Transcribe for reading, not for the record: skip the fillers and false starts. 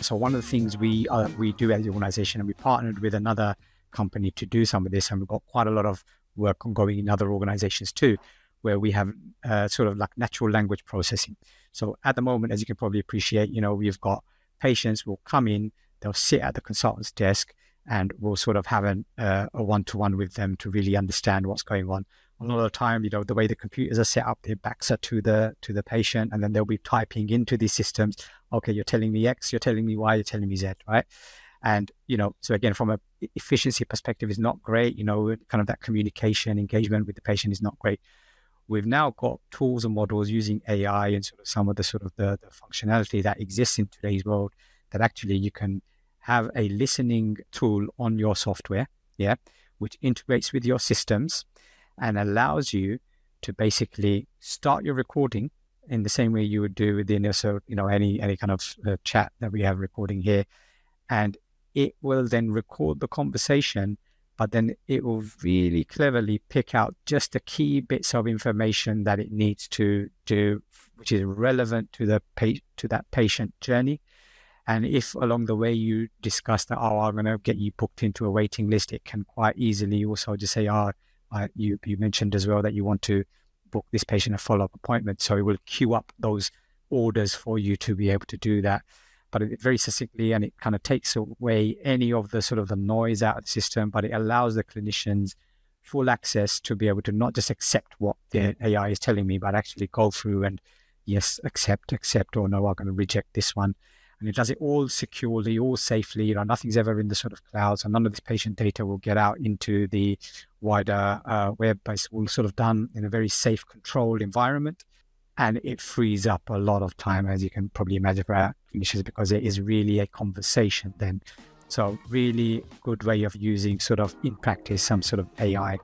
So one of the things we do as the organization, and we partnered with another company to do some of this, and we've got quite a lot of work ongoing in other organizations too, where we have sort of like natural language processing. So at the moment, as you can probably appreciate, we've got patients who will come in, they'll sit at the consultant's desk, and we'll sort of have a one-to-one with them to really understand what's going on. A lot of the time, the way the computers are set up, their backs are to the patient, and then they'll be typing into these systems. Okay, you're telling me X, you're telling me Y, you're telling me Z, right? And, so again, from a efficiency perspective, is not great. Kind of that communication engagement with the patient is not great. We've now got tools and models using AI and sort of some of the the functionality that exists in today's world, that actually you can have a listening tool on your software, which integrates with your systems and allows you to basically start your recording in the same way you would do within any kind of chat that we have recording here. And it will then record the conversation, but then it will really cleverly pick out just the key bits of information that it needs to do, which is relevant to that patient journey. And if along the way you discuss that, I'm going to get you booked into a waiting list, it can quite easily also just say, you mentioned as well that you want to book this patient a follow-up appointment. So it will queue up those orders for you to be able to do that. But it very succinctly, and it kind of takes away any of the sort of the noise out of the system, but it allows the clinicians full access to be able to not just accept what the AI is telling me, but actually go through and yes, accept, or no, I'm going to reject this one. And it does it all securely, all safely. Nothing's ever in the sort of cloud, so none of this patient data will get out into the wider web. But it's all sort of done in a very safe, controlled environment. And it frees up a lot of time, as you can probably imagine, for our clinicians, because it is really a conversation then. So really good way of using sort of in practice some sort of AI